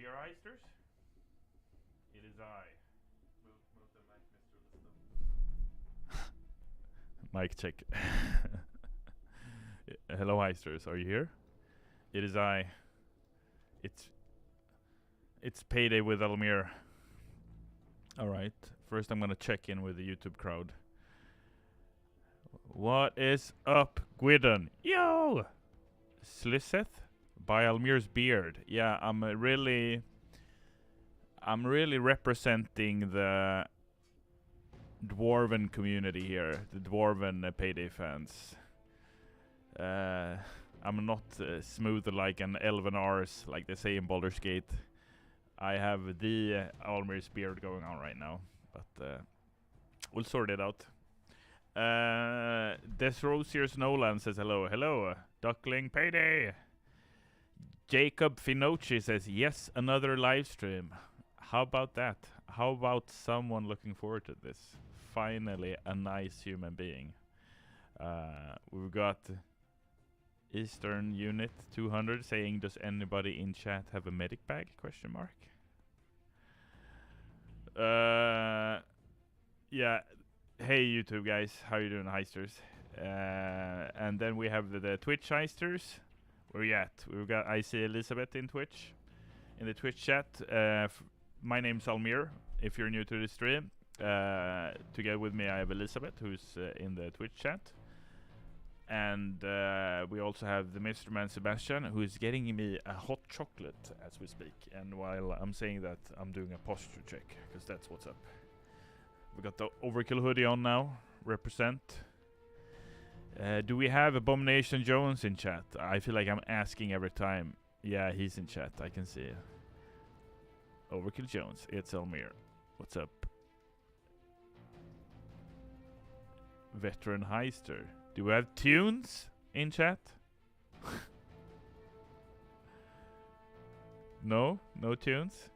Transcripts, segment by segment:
hear heisters? It is I. Move the mic, Mr. Listo. Mic check. Hello, heisters. Are you here? It is I. It's payday with Almir. All right. First, I'm gonna check in with the YouTube crowd. What is up, Gwydon? Yo, Slisseth by Almir's beard. Yeah, I'm really representing the dwarven community here, the dwarven payday fans. I'm not smooth like an elven arse, like they say in Baldur's Gate. I have the Almir's beard going on right now, but we'll sort it out. Desrosier Snowland says hello. Hello, Duckling Payday. Jacob Finocchi says yes, another live stream. How about that? How about someone looking forward to this? Finally, a nice human being. We've got Eastern Unit 200 saying, does anybody in chat have a medic bag? Question mark. Yeah. Hey YouTube guys, how you doing, heisters? And then we have the Twitch heisters. Where you at? I see Elizabeth in Twitch, in the Twitch chat. My name's Almir. If you're new to the stream, together with me I have Elizabeth, who's in the Twitch chat, and we also have the Mr. Man Sebastian, who is getting me a hot chocolate as we speak. And while I'm saying that, I'm doing a posture check, because that's what's up. We got the Overkill hoodie on now. Represent. Do we have Abomination Jones in chat? I feel like I'm asking every time. Yeah, he's in chat. I can see. Overkill Jones. It's Almir. What's up? Veteran Heister. Do we have tunes in chat? No? No tunes?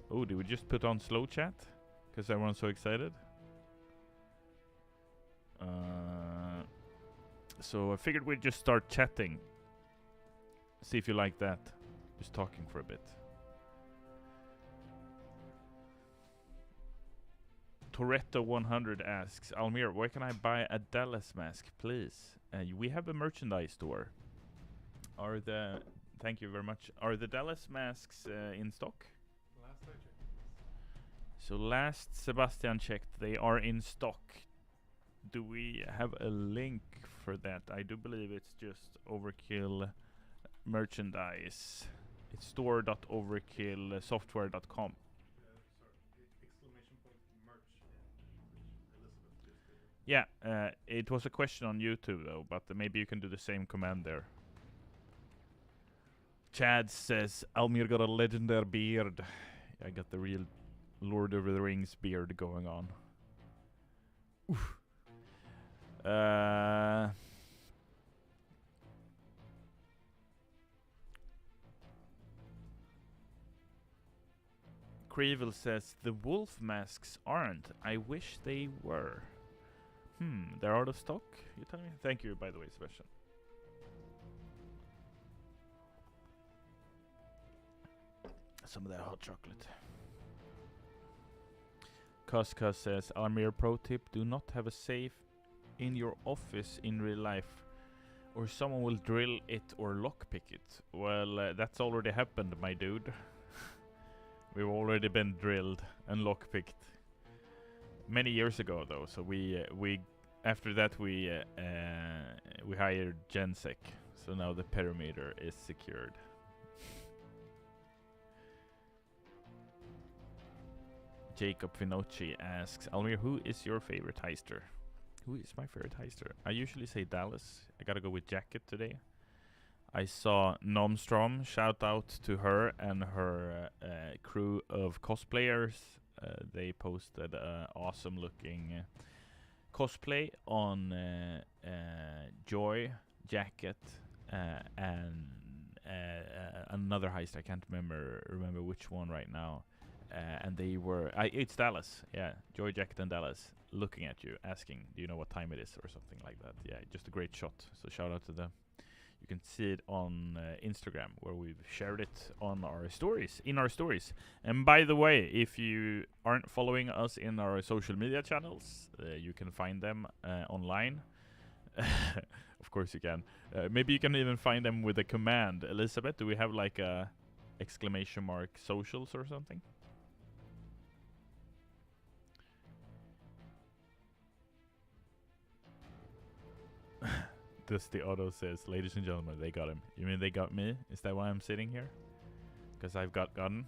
Oh, did we just put on slow chat? Because everyone's so excited? So I figured we'd just start chatting. See if you like that. Just talking for a bit. Toretto100 asks, Almir, where can I buy a Dallas mask, please? We have a merchandise store. Thank you very much. Are the Dallas masks in stock? Last I checked. So last Sebastian checked, they are in stock. Do we have a link for that? I do believe it's just Overkill merchandise. It's store.overkillsoftware.com. Sorry, exclamation point merch in Elizabeth just did. Yeah, it was a question on YouTube though, but maybe you can do the same command there. Chad says, Almir got a legendary beard. I got the real Lord of the Rings beard going on. Oof. Creevil says, the wolf masks aren't. I wish they were. They're out of stock, you tell me? Thank you, by the way, Sebastian. Some of that hot chocolate. Cuscus says, Almir pro tip, do not have a safe in your office in real life, or someone will drill it or lockpick it. Well, that's already happened, my dude. We've already been drilled and lockpicked many years ago, though. So we after that we hired Gensec. So now the perimeter is secured. Jacob Finocchi asks, Almir, who is your favorite heister? Who is my favorite heister? I usually say Dallas. I gotta go with Jacket today. I saw Nomstrom, shout out to her and her crew of cosplayers. They posted awesome looking cosplay on Joy, Jacket, and another heist. I can't remember which one right now. And they were, it's Dallas, yeah, Joy, Jacket, and Dallas, looking at you, asking, do you know what time it is, or something like that. Yeah, just a great shot. So shout out to them. You can see it on Instagram, where we've shared it on our stories, in our stories. And by the way, if you aren't following us in our social media channels, you can find them online. Of course you can. Maybe you can even find them with a command. Elizabeth, do we have like a exclamation mark socials or something? Dusty Otto says, ladies and gentlemen, they got him. You mean they got me? Is that why I'm sitting here? Because I've gotten?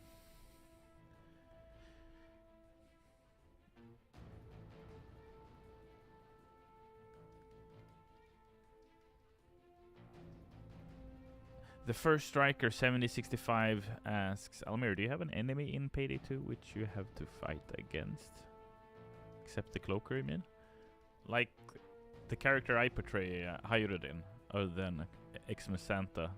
The first striker 7065 asks, Almir, do you have an enemy in Payday 2 which you have to fight against? Except the cloaker, you mean? Like the character I portray, Hayruddin, other than Xmas Santa,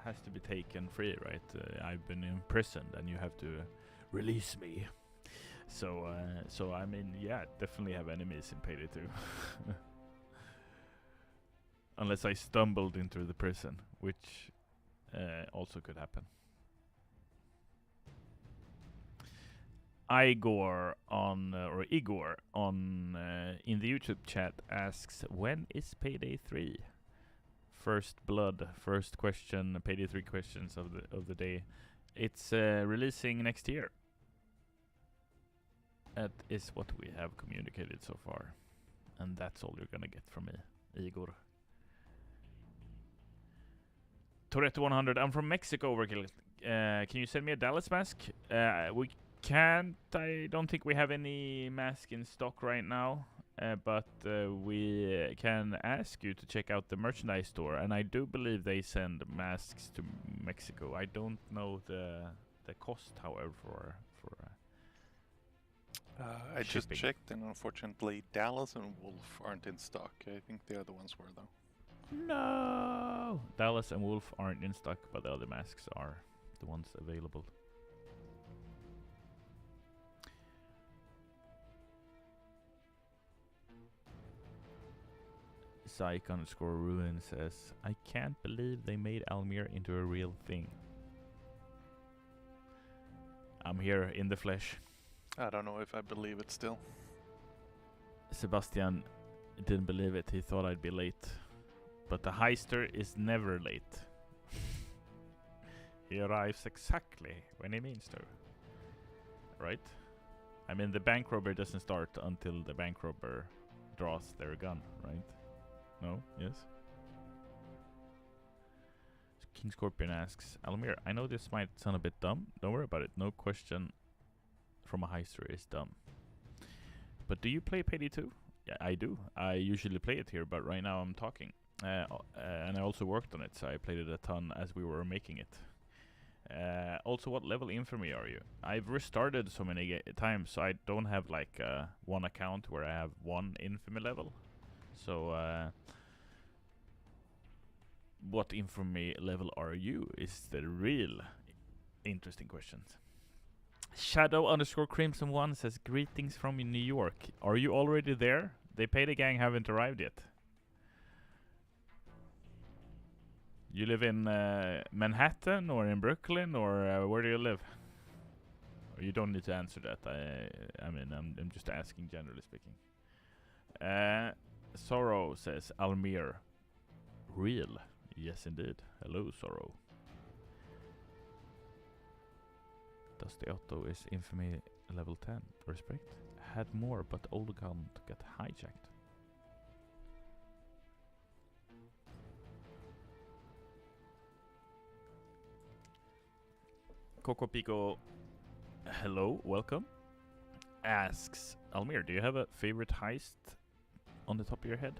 has to be taken free, right? I've been imprisoned and you have to release me. So I mean, yeah, definitely have enemies in Payday 2. Unless I stumbled into the prison, which also could happen. Igor on in the YouTube chat asks, when is Payday 3? First blood, first question, Payday 3 questions of the day. It's releasing next year. That is what we have communicated so far, and that's all you're gonna get from me, Igor. Toretto 100, I'm from Mexico, Overkill. Can you send me a Dallas mask? We can't. I don't think we have any mask in stock right now. But we can ask you to check out the merchandise store, and I do believe they send masks to Mexico. I don't know the cost, however, for I just shipping. checked, and unfortunately, Dallas and Wolf aren't in stock. I think the other ones were, though. No! Dallas and Wolf aren't in stock, but the other masks are the ones available. Psych_ruin says, I can't believe they made Almir into a real thing. I'm here in the flesh. I don't know if I believe it still. Sebastian didn't believe it. He thought I'd be late. But the heister is never late. He arrives exactly when he means to. Right? I mean, the bank robber doesn't start until the bank robber draws their gun, right? No? Yes? King Scorpion asks, Almir, I know this might sound a bit dumb. Don't worry about it. No question from a heister is dumb. But do you play Payday 2? Yeah, I do. I usually play it here, but right now I'm talking. And I also worked on it, so I played it a ton as we were making it. Also, what level infamy are you? I've restarted so many times, so I don't have like one account where I have one infamy level. So, what infamy level are you? Is the real interesting question. Shadow_Crimson1 says, greetings from New York. Are you already there? The Payday gang haven't arrived yet. You live in Manhattan or in Brooklyn, or where do you live? Or you don't need to answer that. I mean, I'm just asking, generally speaking. Sorrow says, Almir. Real. Yes, indeed. Hello, Sorrow. Dusty Otto is infamy level 10. Respect. Had more, but old gun got hijacked. Coco Pico, hello, welcome. Asks, Almir, do you have a favorite heist on the top of your head?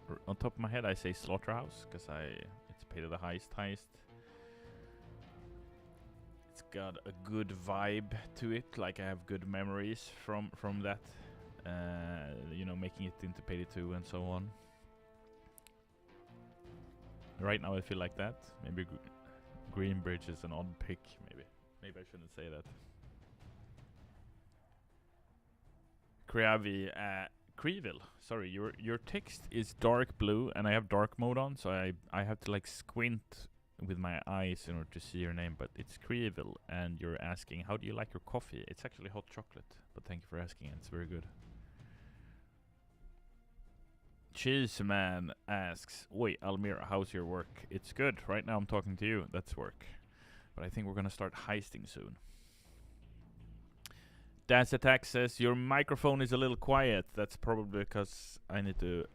Or on top of my head, I say Slaughterhouse, because it's Payday the heist. It's got a good vibe to it, like I have good memories from that. You know, making it into Payday 2 and so on. Right now I feel like that. Maybe Greenbridge is an odd pick, maybe. Maybe I shouldn't say that. Creeville. Sorry, your text is dark blue, and I have dark mode on, so I have to like squint with my eyes in order to see your name. But it's Creeville, and you're asking, how do you like your coffee? It's actually hot chocolate, but thank you for asking. It's very good. Cheeseman asks, "Oi, Almir, how's your work?" It's good. Right now I'm talking to you. That's work. But I think we're gonna start heisting soon. Dance Attack says, "Your microphone is a little quiet." That's probably because I need to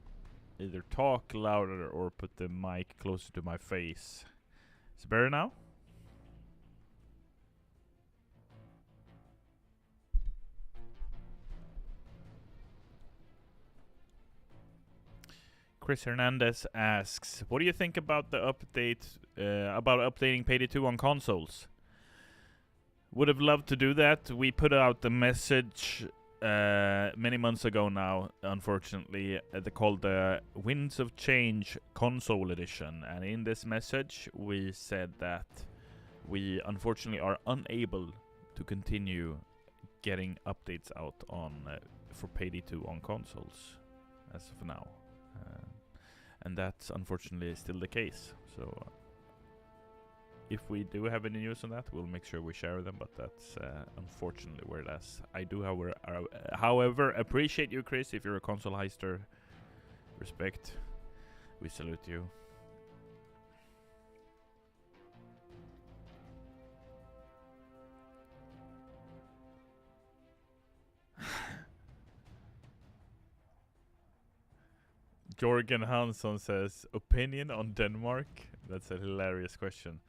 either talk louder or put the mic closer to my face. Is it better now? Chris Hernandez asks, "What do you think about the update about updating Payday 2 on consoles?" Would have loved to do that. We put out the message many months ago now, unfortunately, called the Winds of Change Console Edition. And in this message, we said that we unfortunately are unable to continue getting updates out on for Payday 2 on consoles as of now. And that's unfortunately still the case. So if we do have any news on that, we'll make sure we share them, but that's unfortunately where it is. I do, however, appreciate you, Chris. If you're a console heister, respect. We salute you. Jorgen Hansson says, "Opinion on Denmark?" That's a hilarious question.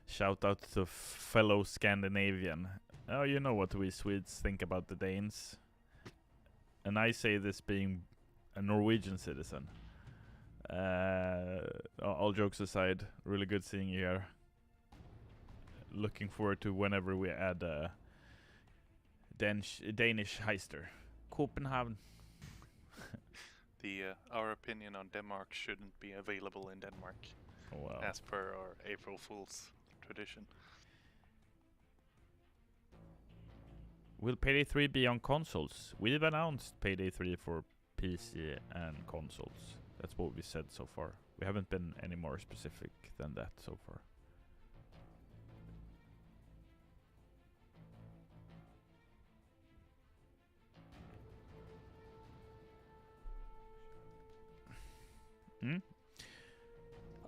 Shout out to fellow Scandinavian. Oh, you know what we Swedes think about the Danes. And I say this being a Norwegian citizen. All jokes aside, really good seeing you here. Looking forward to whenever we add a Danish heister. Copenhagen. Our opinion on Denmark shouldn't be available in Denmark, as per our April Fool's tradition. Will Payday 3 be on consoles? We've announced Payday 3 for PC and consoles. That's what we said so far. We haven't been any more specific than that so far.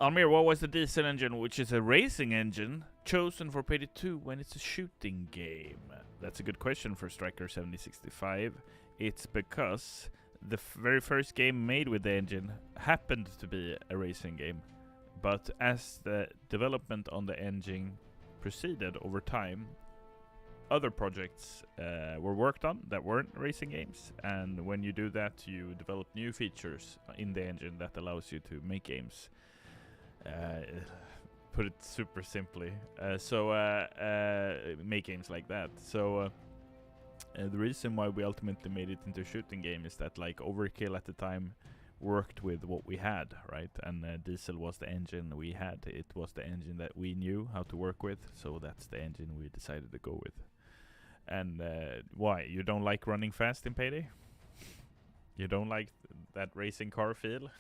Almir, what was the diesel engine, which is a racing engine, chosen for Payday 2 when it's a shooting game? That's a good question for Striker 7065. It's because the very first game made with the engine happened to be a racing game. But as the development on the engine proceeded over time, other projects were worked on that weren't racing games. And when you do that, you develop new features in the engine that allows you to make games. Put it super simply. Make games like that. So the reason why we ultimately made it into a shooting game is that like Overkill at the time worked with what we had, right? And Diesel was the engine we had. It was the engine that we knew how to work with. So that's the engine we decided to go with. And why? You don't like running fast in Payday? You don't like that racing car feel?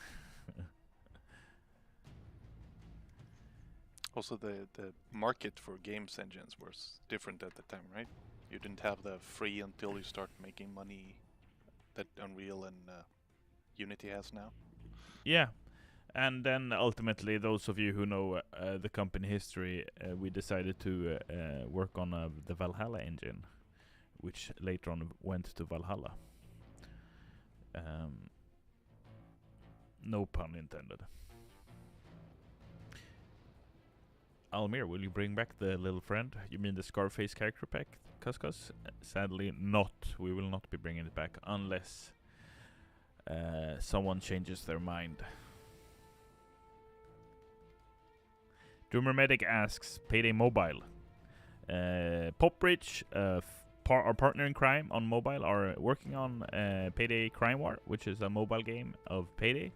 Also, the market for games engines was different at the time, right? You didn't have the free until you start making money that Unreal and Unity has now. Yeah, and then ultimately, those of you who know the company history, we decided to work on the Valhalla engine, which later on went to Valhalla. No pun intended. Almir, will you bring back the little friend? You mean the Scarface character pack, Cuscus? Sadly not. We will not be bringing it back unless someone changes their mind. Doomer Medic asks, Payday Mobile. Popbridge, our partner in crime on mobile, are working on Payday Crime War, which is a mobile game of Payday.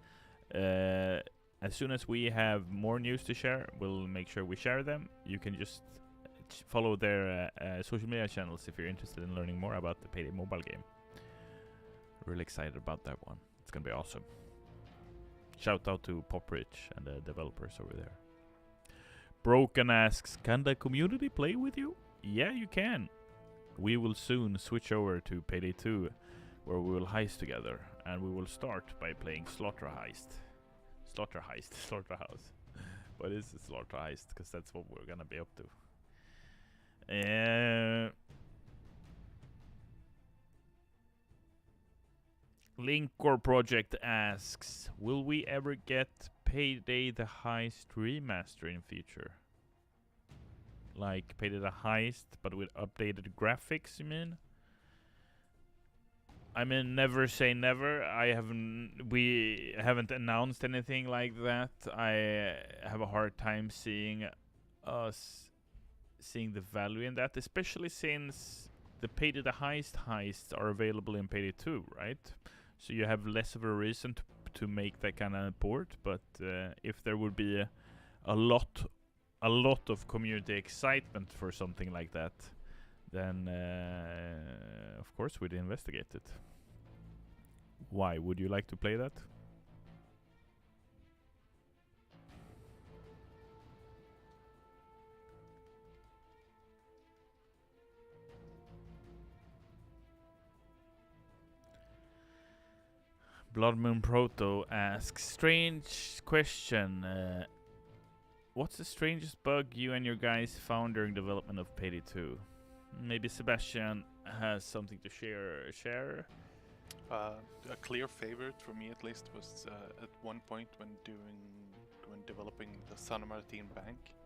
As soon as we have more news to share, we'll make sure we share them. You can just follow their social media channels if you're interested in learning more about the Payday mobile game. Really excited about that one. It's gonna be awesome. Shout out to Poprich and the developers over there. Broken asks, can the community play with you? Yeah, you can. We will soon switch over to Payday 2, where we will heist together, and we will start by playing Slaughterhouse. But it's a Slaughterhouse, because that's what we're gonna be up to. Linkor Project asks, will we ever get Payday the Heist remaster in future? Like Payday the Heist, but with updated graphics, you mean? I mean, never say never. We haven't announced anything like that. I have a hard time seeing the value in that, especially since the Payday the heists are available in Payday 2, right? So you have less of a reason to make that kind of port. But if there would be a lot of community excitement for something like that, then of course we'd investigate it. Why would you like to play that? Blood Moon Proto asks, strange question. What's the strangest bug you and your guys found during development of Payday 2? Maybe Sebastian has something to share. A clear favorite for me, at least, was at one point when developing the San Martin Bank.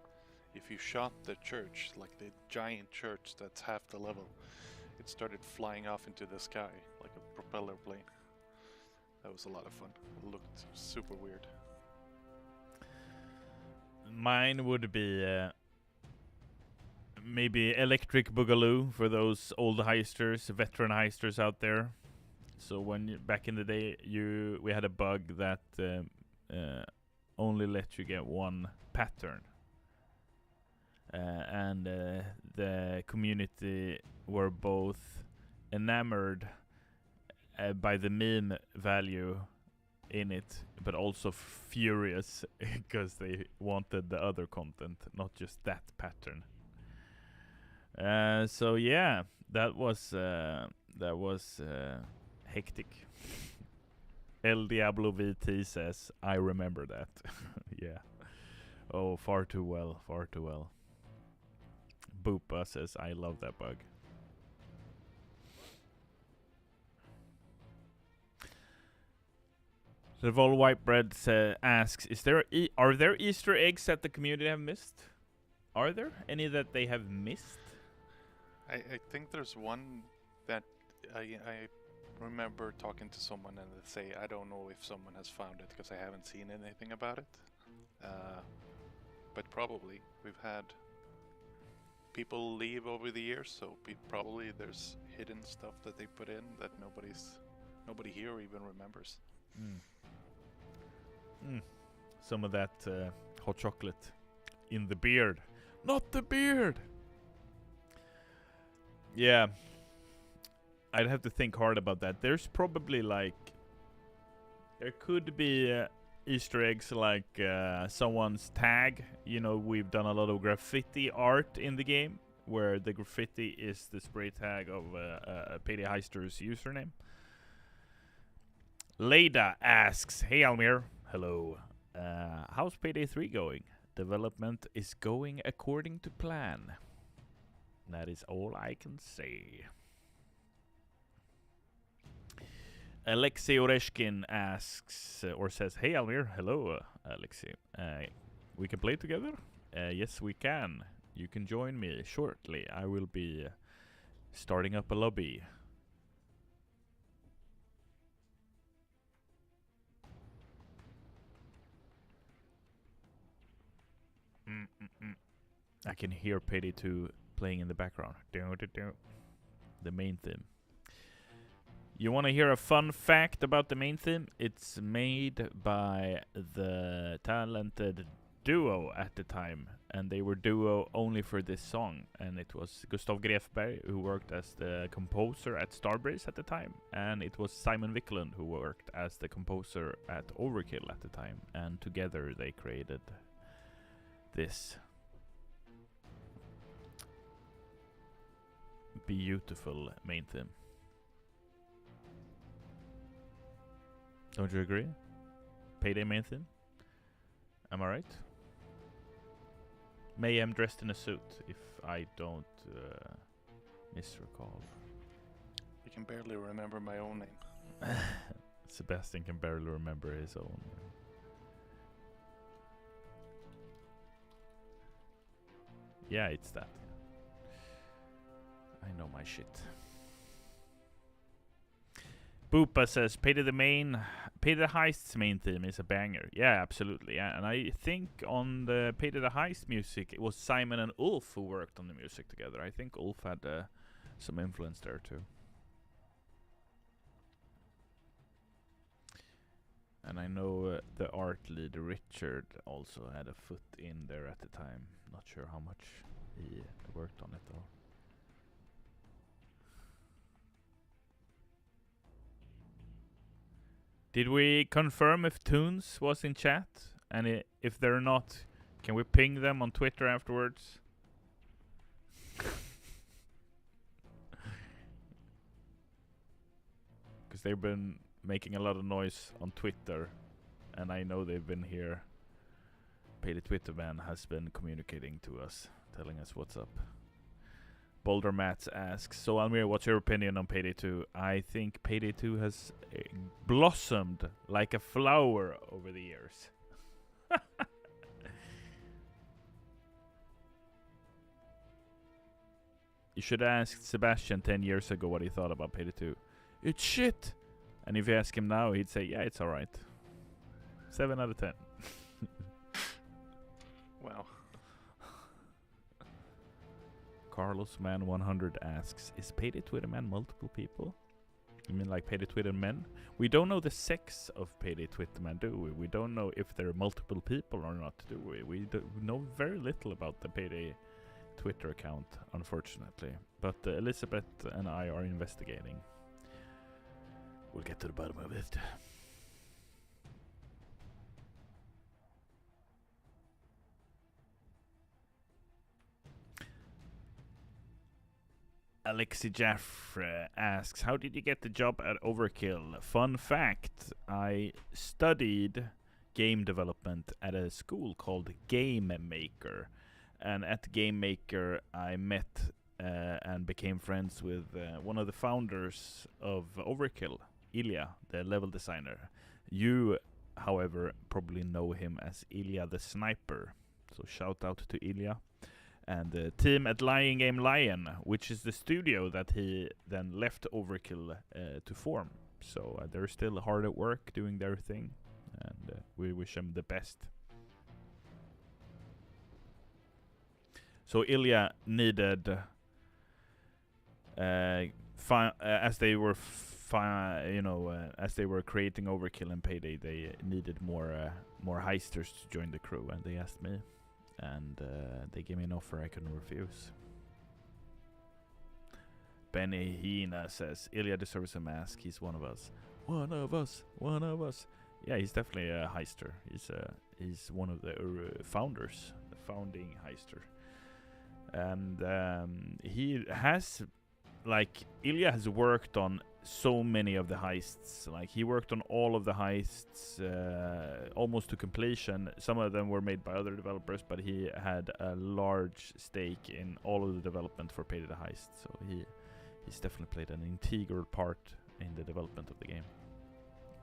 If you shot the church, like the giant church that's half the level, it started flying off into the sky like a propeller plane. That was a lot of fun. It looked super weird. Mine would be maybe Electric Boogaloo for those old heisters, veteran heisters out there. So back in the day, we had a bug that only let you get one pattern, and the community were both enamored by the meme value in it, but also furious because they wanted the other content, not just that pattern. So yeah, that was hectic. El Diablo VT says, I remember that. Yeah. Oh, far too well. Boopa says, I love that bug. Revol Whitebread asks, are there Easter eggs that the community have missed? Are there any that they have missed? I think there's one that I remember talking to someone and they say, I don't know if someone has found it because I haven't seen anything about it. But probably we've had people leave over the years, so probably there's hidden stuff that they put in that nobody here even remembers. Some of that hot chocolate in the beard. Not the beard! Yeah. I'd have to think hard about that. There's probably there could be Easter eggs like someone's tag. You know, we've done a lot of graffiti art in the game, where the graffiti is the spray tag of a Payday Heister's username. Leda asks, hey Almir, hello. How's Payday 3 going? Development is going according to plan. That is all I can say. Alexei Oreshkin asks, or says, hey Almir, hello Alexei. We can play together? Yes, we can. You can join me shortly. I will be starting up a lobby. I can hear Payday 2 playing in the background. The main theme. You want to hear a fun fact about the main theme? It's made by the talented duo at the time, and they were duo only for this song. And it was Gustav Grefberg, who worked as the composer at Starbreeze at the time, and it was Simon Wicklund, who worked as the composer at Overkill at the time. And together they created this beautiful main theme. Don't you agree? Payday main theme? Am I right? Mayhem dressed in a suit, if I don't misrecall. I can barely remember my own name. Sebastian can barely remember his own. Yeah, it's that. I know my shit. Boopa says, Payday the Heist's main theme is a banger. Yeah, absolutely. Yeah. And I think on the Payday the Heist music, it was Simon and Ulf who worked on the music together. I think Ulf had some influence there too. And I know the art leader Richard also had a foot in there at the time. Not sure how much he worked on it though. Did we confirm if Toons was in chat? And if they're not, can we ping them on Twitter afterwards? Because they've been making a lot of noise on Twitter, and I know they've been here. Payday Twitter man has been communicating to us, telling us what's up. Boulder Mats asks, so Almir, what's your opinion on Payday 2? I think Payday 2 has blossomed like a flower over the years. You should ask Sebastian 10 years ago what he thought about Payday 2. It's shit! And if you ask him now, he'd say, yeah, it's alright. 7 out of 10. Wow. Carlos Man 100 asks, is Payday Twitter Man multiple people? You mean like Payday Twitter Men? We don't know the sex of Payday Twitter Man, do we? We don't know if there are multiple people or not, do we? We know very little about the Payday Twitter account, unfortunately. But Elizabeth and I are investigating. We'll get to the bottom of it. Alexi Jaffre asks, how did you get the job at Overkill? Fun fact, I studied game development at a school called Game Maker. And at Game Maker, I met and became friends with one of the founders of Overkill, Ilya, the level designer. You, however, probably know him as Ilya the Sniper. So shout out to Ilya. And the team at Lion Game Lion, which is the studio that he then left Overkill to form. So they're still hard at work doing their thing, and we wish them the best. So Ilya needed, as they were, as they were creating Overkill and Payday, they needed more heisters to join the crew, and they asked me. And they gave me an offer I couldn't refuse. Benny Hina says, Ilya deserves a mask. He's one of us. One of us. One of us. Yeah, he's definitely a heister. He's one of the founders. The founding heister. And he has... Ilya has worked on so many of the heists. Like, he worked on all of the heists almost to completion. Some of them were made by other developers, but he had a large stake in all of the development for Payday the Heist. So he's definitely played an integral part in the development of the game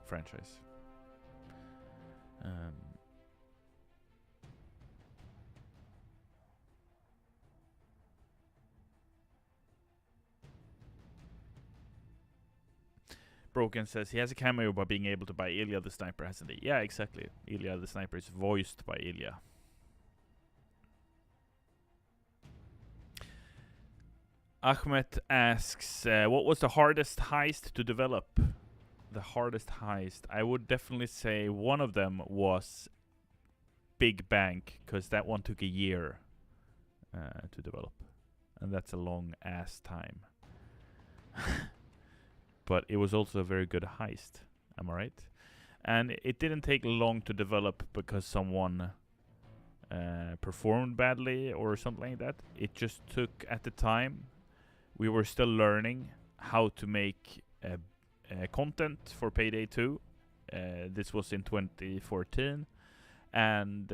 franchise. Broken says he has a cameo by being able to buy Ilya the Sniper, hasn't he? Yeah, exactly. Ilya the Sniper is voiced by Ilya. Ahmed asks, what was the hardest heist to develop? The hardest heist? I would definitely say one of them was Big Bank, because that one took a year to develop, and that's a long ass time. But it was also a very good heist. Am I right? And it didn't take long to develop because someone performed badly or something like that. It just took, at the time, we were still learning how to make content for Payday 2. This was in 2014, and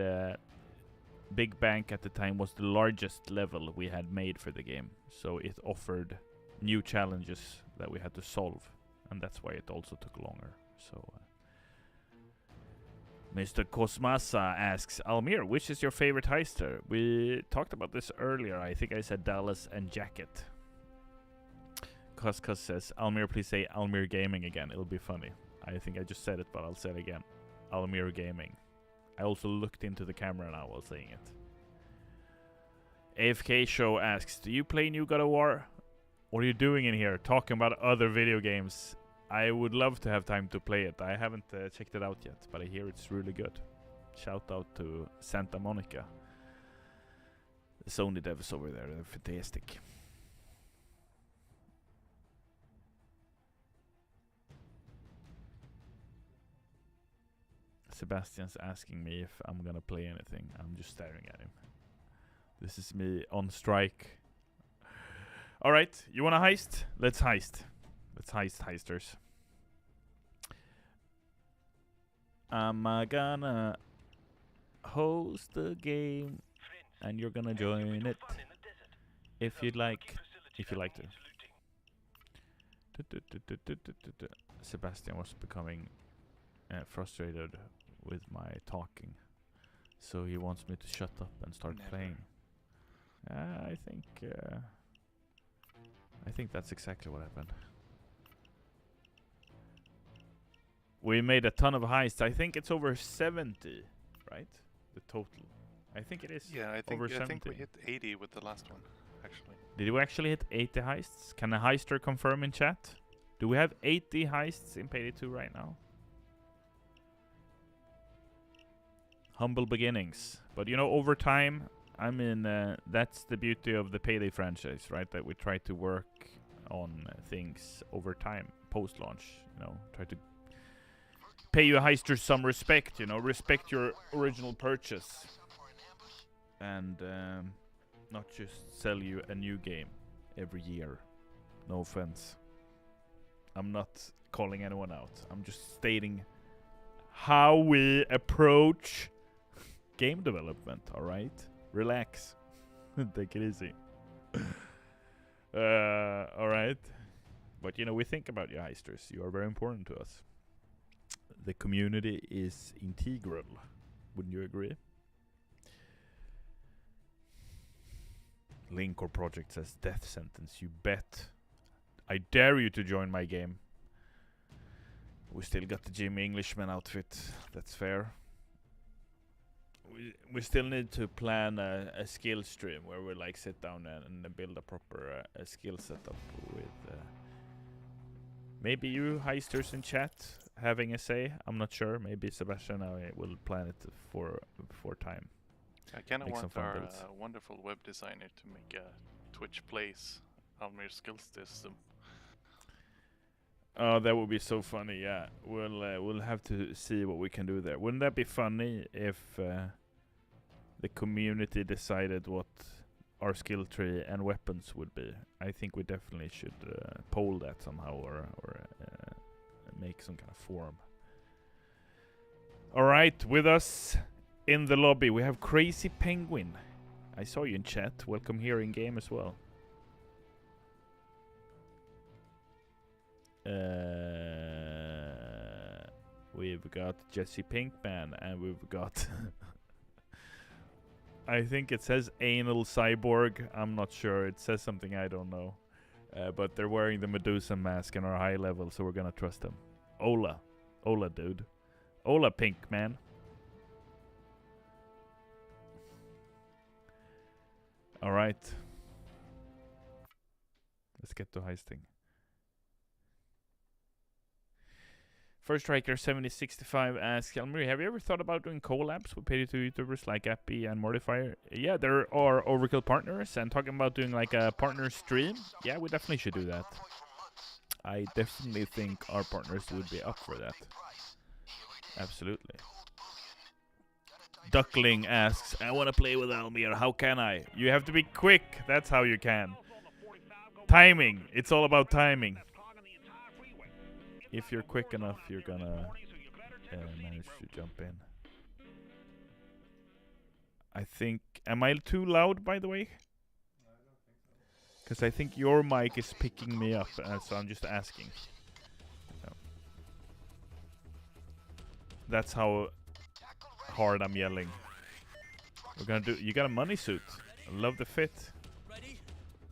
Big Bank at the time was the largest level we had made for the game, so it offered new challenges that we had to solve, and that's why it also took longer. So Mr. Kosmasa asks, Almir, which is your favorite heister? We talked about this earlier. I think I said Dallas and Jacket. Cuscus says, Almir, please say Almir Gaming again. It'll be funny. I think I just said it, but I'll say it again. Almir Gaming. I also looked into the camera now while saying it. AFK Show asks, do you play new God of War? What are you doing in here? Talking about other video games. I would love to have time to play it. I haven't checked it out yet, but I hear it's really good. Shout out to Santa Monica. The Sony devs over there, they're fantastic. Sebastian's asking me if I'm gonna play anything. I'm just staring at him. This is me on strike. Alright, you wanna heist? Let's heist. Let's heist, heisters. I'm gonna host the game, and you're gonna join it if you'd like. If you like to. Sebastian was becoming frustrated with my talking, so he wants me to shut up and start playing. I think that's exactly what happened. We made a ton of heists. I think it's over 70, right? The total. I think it is. Yeah, I think over I 70. think we hit 80 with the last one, actually. Did we actually hit 80 heists? Can a heister confirm in chat? Do we have 80 heists in Payday 2 right now? Humble beginnings. But you know, over time, I mean, that's the beauty of the Payday franchise, right? That we try to work on things over time, post-launch. You know, try to pay you heister some respect, you know, respect your original purchase. And not just sell you a new game every year. No offense. I'm not calling anyone out. I'm just stating how we approach game development, alright? Relax. Take it easy. Alright. But you know, we think about you heisters. You are very important to us. The community is integral. Wouldn't you agree? Link or Project says death sentence. You bet. I dare you to join my game. We still got the Jimmy Englishman outfit. That's fair. We still need to plan a skill stream where we like sit down and build a proper skill setup with maybe you heisters in chat having a say. I'm not sure. Maybe Sebastian and I will plan it for time. I kind of Make some want fun our builds. wonderful web designer to make a Twitch Plays Almir skills system. Oh, that would be so funny. Yeah, we'll have to see what we can do there. Wouldn't that be funny if the community decided what our skill tree and weapons would be? I think we definitely should poll that somehow, or make some kind of forum. All right, with us in the lobby we have Crazy Penguin. I saw you in chat. Welcome here in game as well. We've got Jesse Pinkman, and we've got I think it says Anal Cyborg. I'm not sure. It says something I don't know. But they're wearing the Medusa mask and are high level, so we're gonna trust them. Ola, dude. Ola, Pinkman. All right. Let's get to heisting. First Striker 7065 asks, Almir, have you ever thought about doing collabs with Payday 2 YouTubers like Appy and Modifier? Yeah, there are Overkill partners, and talking about doing like a partner stream, yeah, we definitely should do that. I definitely think our partners would be up for that. Absolutely. Duckling asks, I want to play with Almir, how can I? You have to be quick, that's how you can. Timing, it's all about timing. If you're quick enough, you're gonna manage to jump in. I think, am I too loud, by the way? Because I think your mic is picking me up, so I'm just asking. So. That's how hard I'm yelling. We're gonna do. You got a money suit. I love the fit.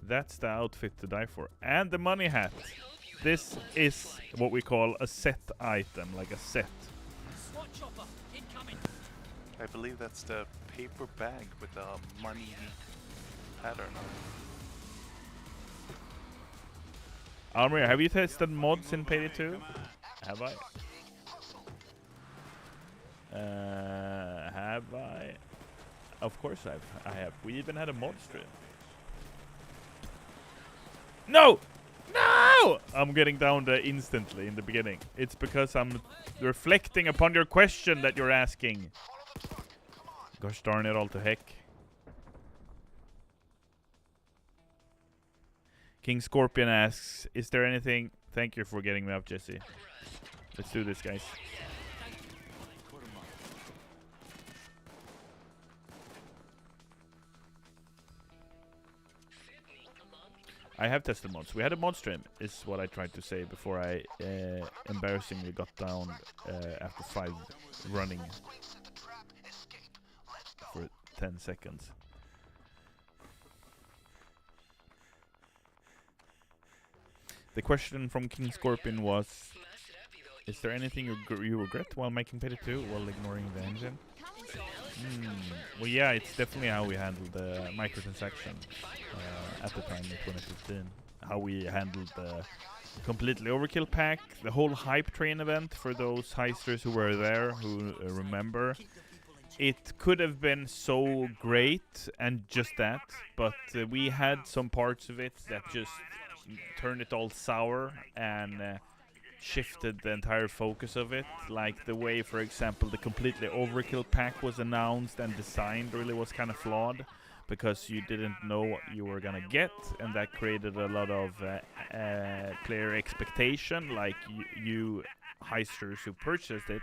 That's the outfit to die for, and the money hat. This is what we call a set item, like a set. I believe that's the paper bag with the money pattern on it. Almir, have you tested mods in Payday 2? Have I? Have I? Of course I have. We even had a mod stream. No! No! I'm getting down there instantly in the beginning. It's because I'm reflecting upon your question that you're asking. Gosh darn it all to heck. King Scorpion asks, is there anything... Thank you for getting me up, Jesse. Let's do this, guys. I have tested mods. We had a mod stream, is what I tried to say before I embarrassingly got down after 5 running for 10 seconds. The question from King Scorpion was, is there anything you regret while making Payday 2 while ignoring the engine? Well, yeah, it's definitely how we handled the microtransaction at the time in 2015. How we handled the completely overkill pack, the whole hype train event for those heisters who were there, who remember. It could have been so great and just that, but we had some parts of it that just turned it all sour and shifted the entire focus of it. Like the way, for example, the completely overkill pack was announced and designed really was kind of flawed, because you didn't know what you were gonna get, and that created a lot of player expectation, like you heisters who purchased it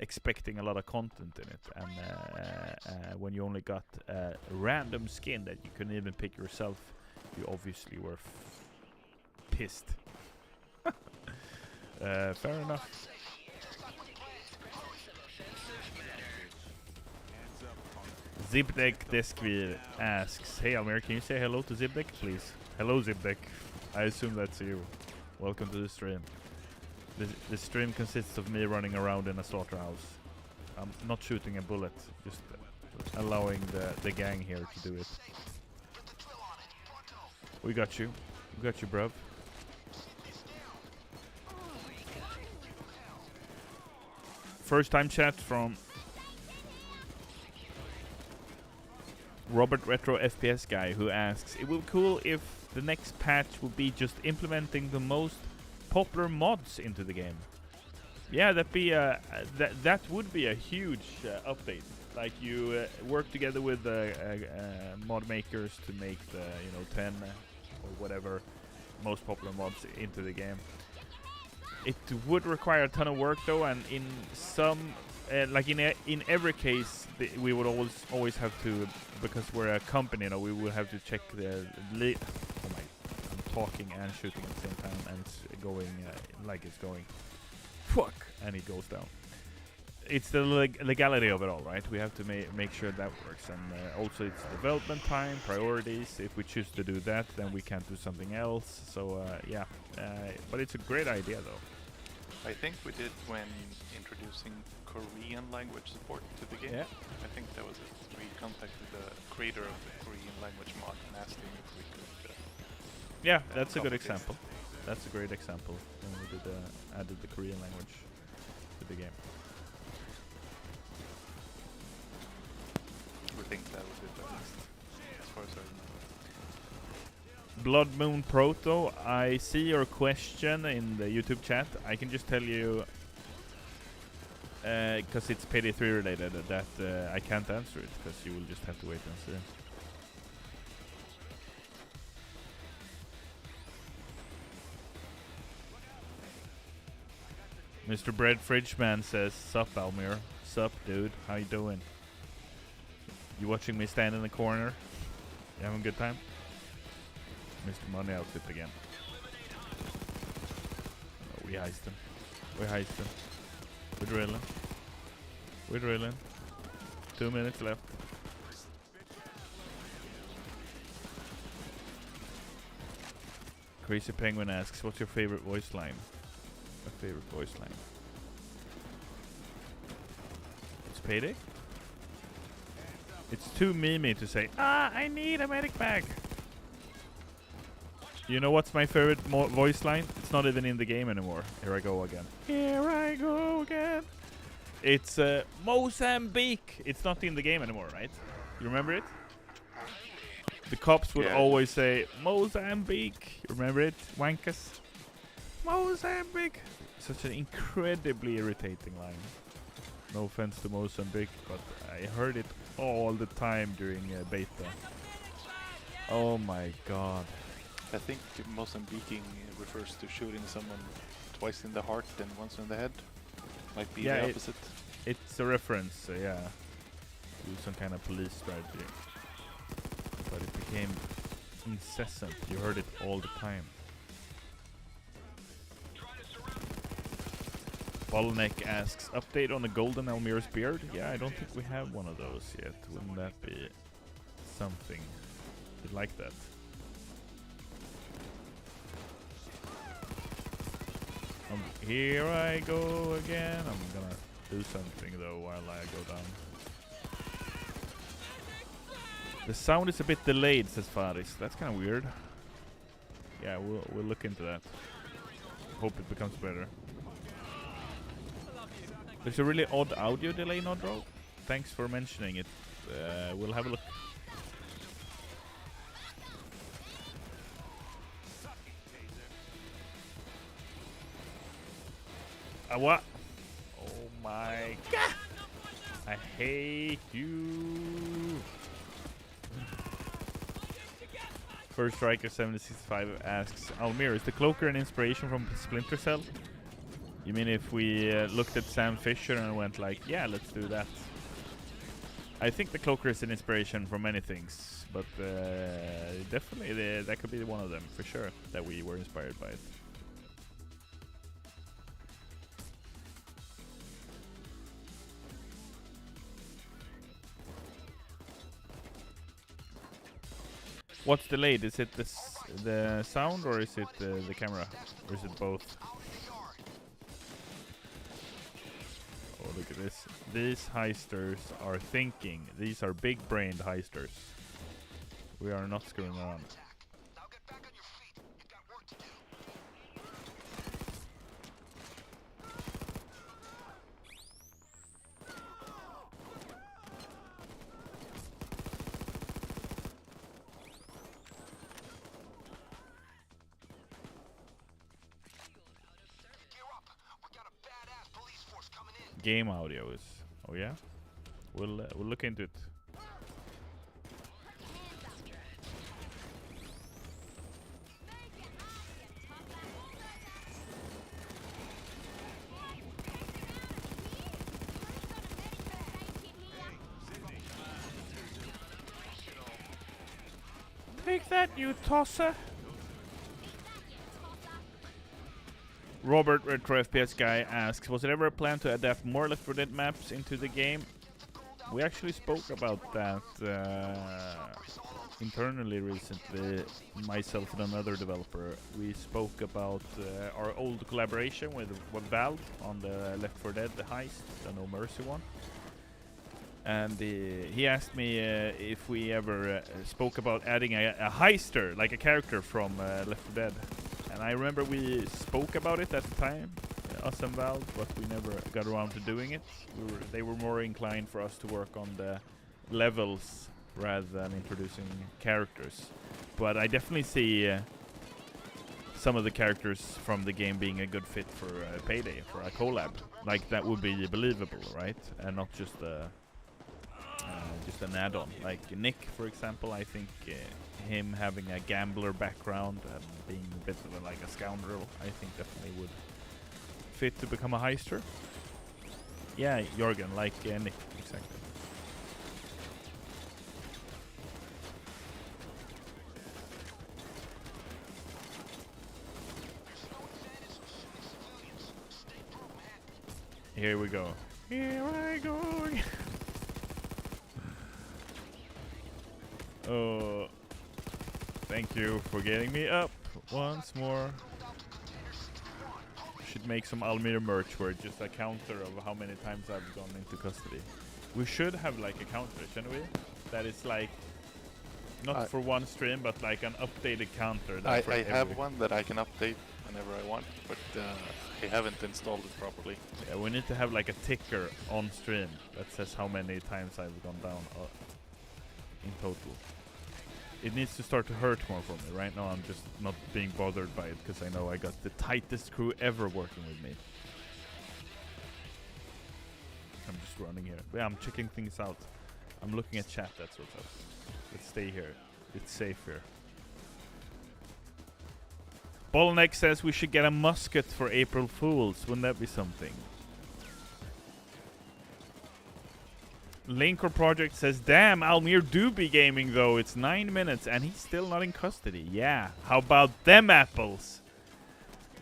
expecting a lot of content in it, and when you only got a random skin that you couldn't even pick yourself, you obviously were pissed. Fair enough. Zibdek Deskvir asks, hey Almir, can you say hello to Zibdek, please? Hello Zibdek. I assume that's you. Welcome to the stream. The stream consists of me running around in a slaughterhouse. I'm not shooting a bullet, just allowing the gang here to do it. We got you. We got you, bruv. First time chat from Robert Retro FPS guy, who asks, it would be cool if the next patch would be just implementing the most popular mods into the game. Yeah, that would be a huge update. Like you work together with mod makers to make the 10 or whatever most popular mods into the game. It would require a ton of work though, and in some like in every case we would always have to, because we're a company, we would have to check the I'm talking and shooting at the same time, and it's going like it's going. Fuck, and it goes down. It's the legality of it all, right? We have to make sure that works, and also it's development time, priorities. If we choose to do that, then we can't do something else. So yeah, but it's a great idea though. I think we did when introducing Korean language support to the game. Yeah. I think that was it. We contacted the creator of the Korean language mod and asked him if we could. Yeah, that's a good example. That's a great example when we did added the Korean language. the game. We think that would be the best, as far as I remember. Blood Moon Proto, I see your question in the YouTube chat. I can just tell you, because it's Payday 3 related, that I can't answer it, because you will just have to wait and see. Mr. Bread Fridge Man says, "Sup, Almir? Sup, dude? How you doing? You watching me stand in the corner? You having a good time?" Mr. Money outfit again. Oh, we heist him. We're heisting. We're drilling. We're drilling. 2 minutes left. Crazy Penguin asks, "What's your favorite voice line?" My favorite voice line. It's Payday. It's too memey to say, I need a medic bag. You know what's my favorite voice line? It's not even in the game anymore. Here I go again. Here I go again. It's Mozambique. It's not in the game anymore, right? You remember it? The cops would always say, Mozambique. You remember it? Wankus. Mozambique. Such an incredibly irritating line. No offense to Mozambique, but I heard it all the time during beta. Oh my god. I think Mozambiquing refers to shooting someone twice in the heart and once in the head. Might be the opposite. It's a reference, yeah. To some kind of police strategy. But it became incessant. You heard it all the time. Bottleneck asks, "Update on the golden Almir's beard?" Yeah, I don't think we have one of those yet. Wouldn't that be something? You'd like that. Here I go again. I'm gonna do something though while I go down. The sound is a bit delayed, says Faris. That's kind of weird. Yeah, we'll look into that. Hope it becomes better. There's a really odd audio delay, Nodro. Thanks for mentioning it. We'll have a look. What? Oh my god! I hate you. First Striker 765 asks, "Almir, is the cloaker an inspiration from Splinter Cell?" You mean if we looked at Sam Fisher and went like, yeah, let's do that? I think the cloaker is an inspiration for many things, but definitely that could be one of them for sure, that we were inspired by it. What's delayed? Is it the sound, or is it the camera, or is it both? Oh, look at this. These heisters are thinking. These are big-brained heisters. We are not screwing around. Game audio is. Oh yeah, we'll look into it. Take that, you tosser! Robert, Retro FPS guy, asks, "Was it ever a plan to adapt more Left 4 Dead maps into the game?" We actually spoke about that internally recently, myself and another developer. We spoke about our old collaboration with Valve on the Left 4 Dead, the Heist, the No Mercy one. And he asked me if we ever spoke about adding a heister, like a character from Left 4 Dead. And I remember we spoke about it at the time, us and Valve, but we never got around to doing it. They were more inclined for us to work on the levels rather than introducing characters. But I definitely see some of the characters from the game being a good fit for Payday, for a collab. Like, that would be believable, right? And not just an add-on. Like Nick, for example, I think him having a gambler background and being a bit of like a scoundrel, I think definitely would fit to become a heister. Yeah, Jorgen, like Nick, exactly. Here we go. Here I go. Oh, thank you for getting me up once more. Should make some Almir merch where it's just a counter of how many times I've gone into custody. We should have like a counter, shouldn't we? That is like not for one stream, but like an updated counter. I have one that I can update whenever I want, but I haven't installed it properly. Yeah, we need to have like a ticker on stream that says how many times I've gone down in total. It needs to start to hurt more for me. Right now I'm just not being bothered by it because I know I got the tightest crew ever working with me. I'm just running here. Yeah, I'm checking things out. I'm looking at chat, that's what's up. Let's stay here. It's safe here. Bottleneck says we should get a musket for April Fools. Wouldn't that be something? Linker Project says, damn, Almir do be gaming though. It's 9 minutes and he's still not in custody. Yeah, how about them apples?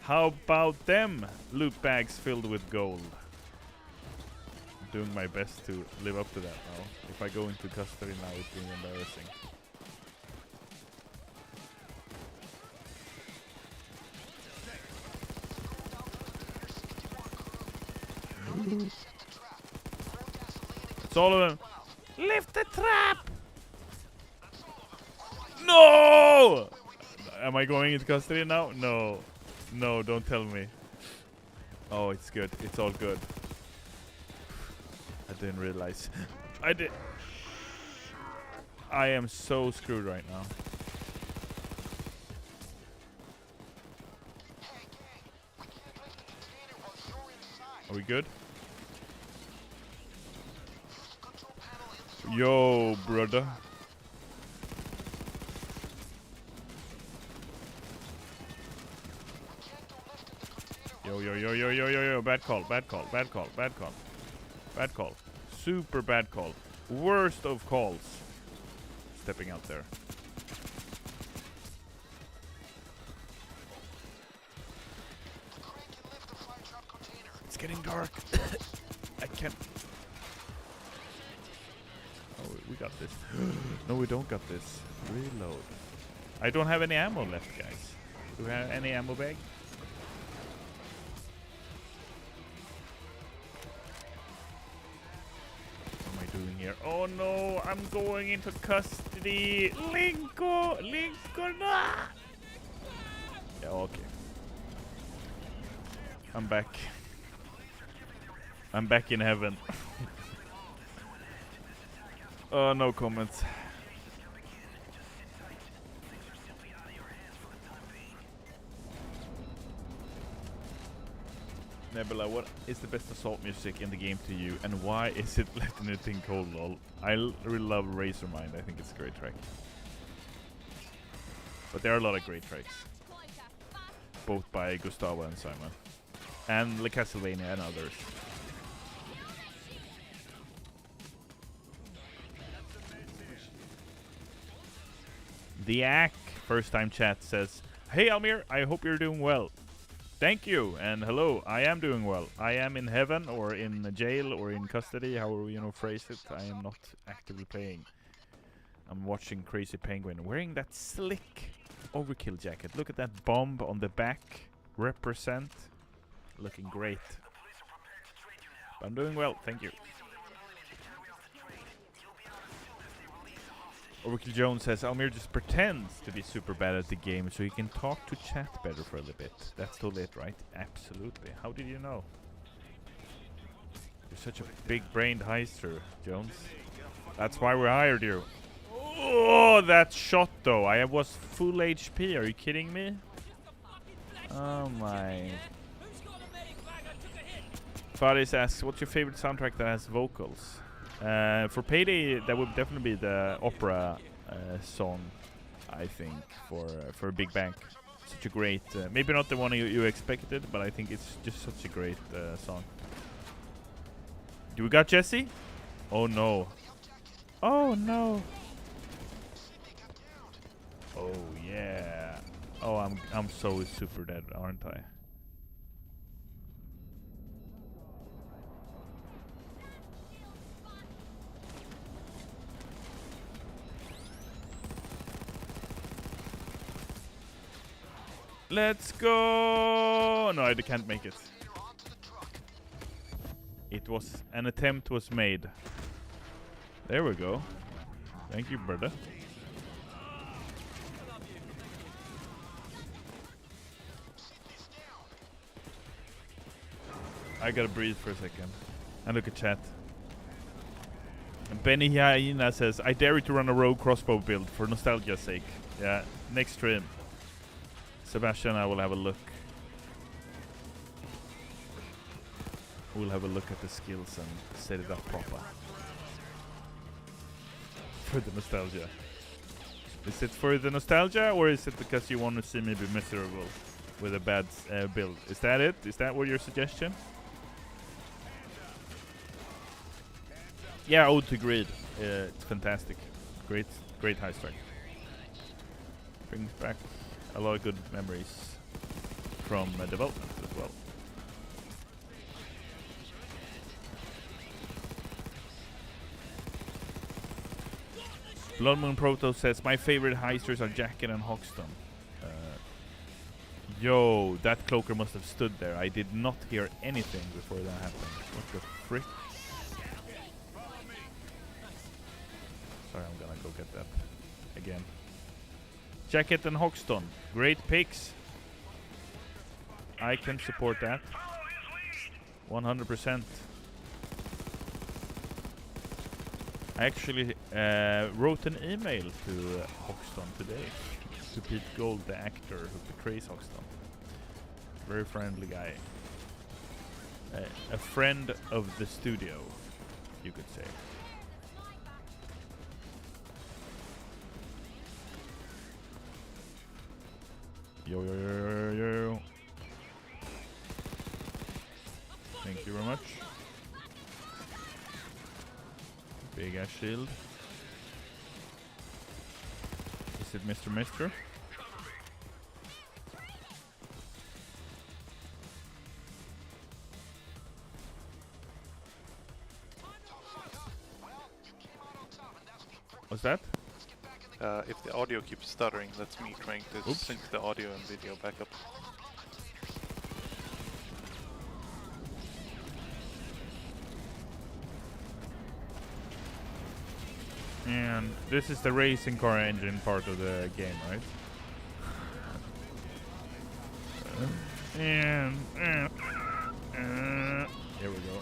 How about them loot bags filled with gold? I'm doing my best to live up to that now. If I go into custody now, it's being embarrassing. It's all of them. Lift the trap! No! Am I going into custody now? No. No, don't tell me. Oh, it's good. It's all good. I didn't realize. I did. I am so screwed right now. Are we good? Yo, brother. Yo. Bad call, bad call, bad call, bad call. Bad call. Super bad call. Worst of calls. Stepping out there. It's getting dark. I can't. Oh, we got this. No, we don't got this. Reload. I don't have any ammo left, guys. Do we have any ammo bag? What am I doing here? Oh no, I'm going into custody. Linko, no! Yeah, okay. I'm back. I'm back in heaven. Oh, no comments. Nebula, what is the best assault music in the game to you, and why is it Let Anything Cold, lol? I really love Razormind, I think it's a great track. But there are a lot of great tracks. Both by Gustavo and Simon. And Le Castlevania and others. The Ack, first time chat, says, hey Almir, I hope you're doing well. Thank you, and hello, I am doing well. I am in heaven, or in jail, or in custody, however you know phrase it. I am not actively playing. I'm watching Crazy Penguin, wearing that slick overkill jacket. Look at that bomb on the back. Represent. Looking great. I'm doing well, thank you. Oracle Jones says Almir just pretends to be super bad at the game so he can talk to chat better for a little bit. That's totally it, right? Absolutely. How did you know? You're such a big-brained heister, Jones. That's why we hired you. Oh, that shot though. I was full HP. Are you kidding me? Oh my. Faris asks, what's your favorite soundtrack that has vocals? For Payday, that would definitely be the opera song, I think, for Big Bang. Such a great, maybe not the one you expected, but I think it's just such a great song. Do we got Jesse? Oh no. Oh no. Oh yeah. Oh, I'm so super dead, aren't I? Let's go! No, I can't make it. An attempt was made. There we go. Thank you, brother. I gotta breathe for a second. And look at chat. And Benny Hyena says, I dare you to run a rogue crossbow build for nostalgia's sake. Yeah, next stream. Sebastian and I will have a look. We'll have a look at the skills and set it up proper. For the nostalgia. Is it for the nostalgia, or is it because you want to see me be miserable with a bad build? Is that it? Is that what your suggestion? Yeah, Ode to Greed. It's fantastic. Great high strike. Brings back a lot of good memories from development as well. Blood Moon Proto says, my favorite heisters are Jacket and Hoxton. Yo, that cloaker must have stood there. I did not hear anything before that happened. What the frick? Sorry, I'm gonna go get that again. Jacket and Hoxton, great picks. I can support that. 100%. I actually wrote an email to Hoxton today. To Pete Gold, the actor who portrays Hoxton. Very friendly guy. A friend of the studio, you could say. Yo, yo, yo, yo, yo. Thank you very much. Big ass shield. Is it Mr. Mister? What's that? If the audio keeps stuttering, that's me trying to sync the audio and video back up. And this is the racing car engine part of the game, right? And here we go.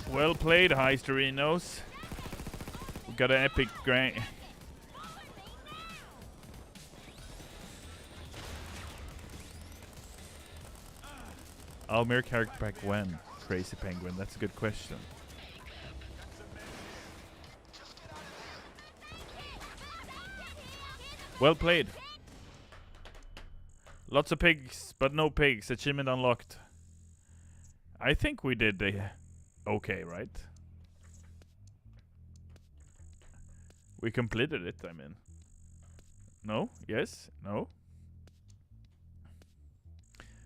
Well played, Heisterinos. We got an epic grind. Almir character pack when? Crazy Penguin, that's a good question. Well played. Lots of pigs, but no pigs. Achievement unlocked. I think we did okay, right? We completed it, I mean. No? Yes? No?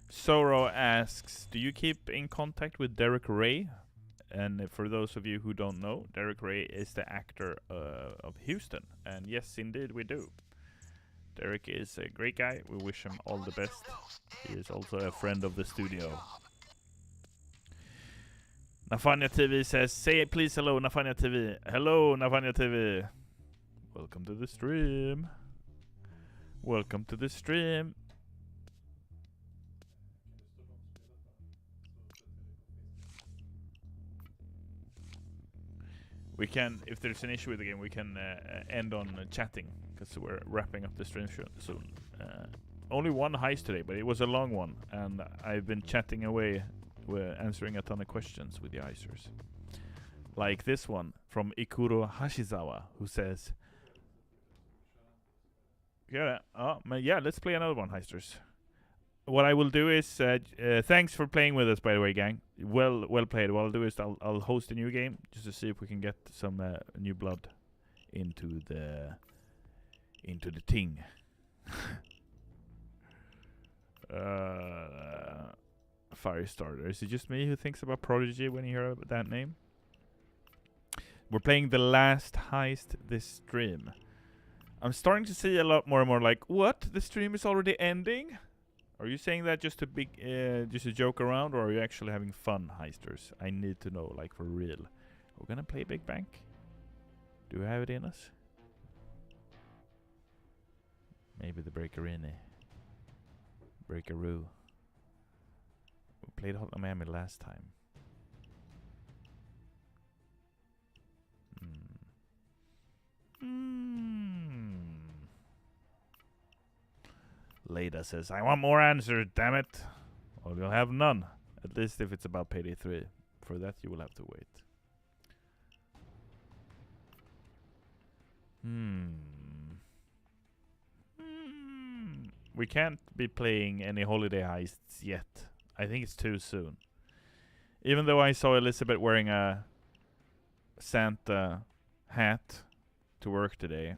Soro asks, do you keep in contact with Derek Ray? And for those of you who don't know, Derek Ray is the actor of Houston. And yes, indeed we do. Derek is a great guy. We wish him all the best. He is also a friend of the studio. Nafanya TV says, say please hello, Nafanya TV. Hello, Nafanya TV. Welcome to the stream. Welcome to the stream. We can, if there's an issue with the game, we can end on chatting because we're wrapping up the stream soon. Only one heist today, but it was a long one, and I've been chatting away, answering a ton of questions with the heisters. Like this one from Ikuro Hashizawa, who says, "Yeah, let's play another one, heisters." What I will do is, thanks for playing with us, by the way, gang. Well played. What I'll do is I'll host a new game just to see if we can get some new blood into the ting. Firestarter. Is it just me who thinks about Prodigy when you hear that name? We're playing the last heist this stream. I'm starting to see a lot more and more like, what? The stream is already ending? Are you saying that just to just a joke around, or are you actually having fun, heisters? I need to know, like, for real. We're gonna play Big Bank? Do we have it in us? Maybe the Breakerini. Breakaroo. We played Hotline Miami last time. Leda says, I want more answers, damn it. Well, you'll have none. At least if it's about Payday 3. For that, you will have to wait. We can't be playing any holiday heists yet. I think it's too soon. Even though I saw Elizabeth wearing a Santa hat to work today,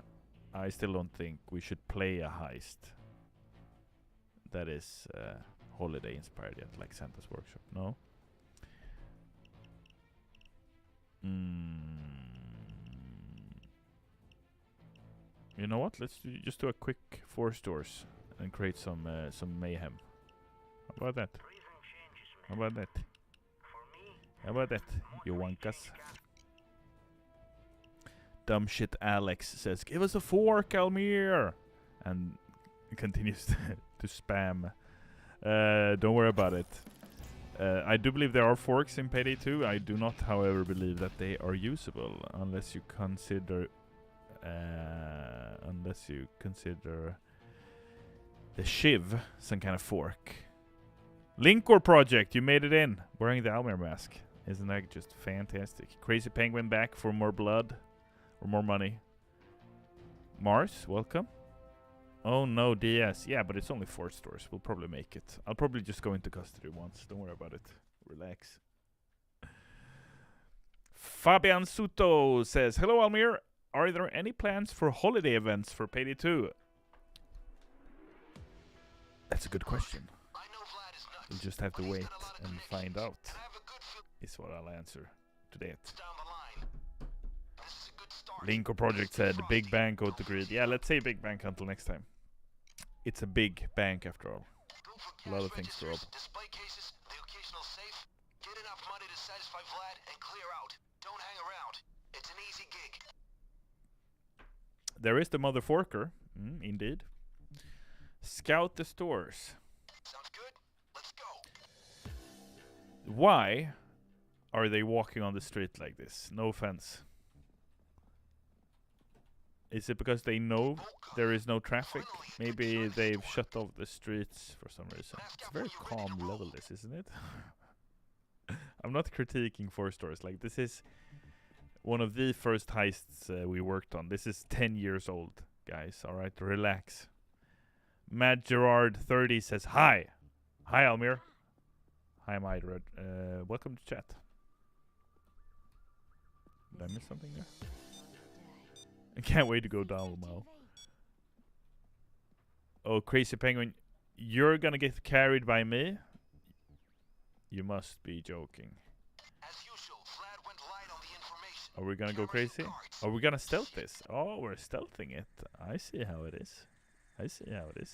I still don't think we should play a heist that is holiday inspired yet, like Santa's Workshop. No? You know what? Let's just do a quick 4 stores and create some mayhem. How about that? How about that? How about that, you wankas? Dumb shit Alex says, give us a fork, Almir! And continues to spam. Don't worry about it. I do believe there are forks in Payday 2. I do not, however, believe that they are usable unless you consider the shiv some kind of fork. Linkor Project, you made it in, wearing the Almir mask. Isn't that just fantastic? Crazy Penguin back for more blood or more money. Mars, welcome. Oh no, DS. Yeah, but it's only 4 stores. We'll probably make it. I'll probably just go into custody once. Don't worry about it. Relax. Fabian Suto says, hello Almir. Are there any plans for holiday events for Payday 2? That's a good question. We'll just have to wait and find out. Is what I'll answer to that. Linko Project said, big bank go to grid. Yeah, let's say big bank until next time. It's a big bank after all. A lot of things to rob. There is the mother forker. Indeed. Scout the stores. Sounds good. Let's go. Why are they walking on the street like this? No offense. Is it because they know there is no traffic? Maybe they've shut off the streets for some reason. It's a very calm level, this, isn't it? I'm not critiquing 4 stores. Like, this is one of the first heists we worked on. This is 10 years old, guys. All right, relax. Matt Gerard 30 says, hi. Hi, Almir. Hi, Mydred. Welcome to chat. Did I miss something there? I can't wait to go down, Mo. Oh, Crazy Penguin. You're gonna get carried by me? You must be joking. Are we gonna go crazy? Are we gonna stealth this? Oh, we're stealthing it. I see how it is. I see how it is.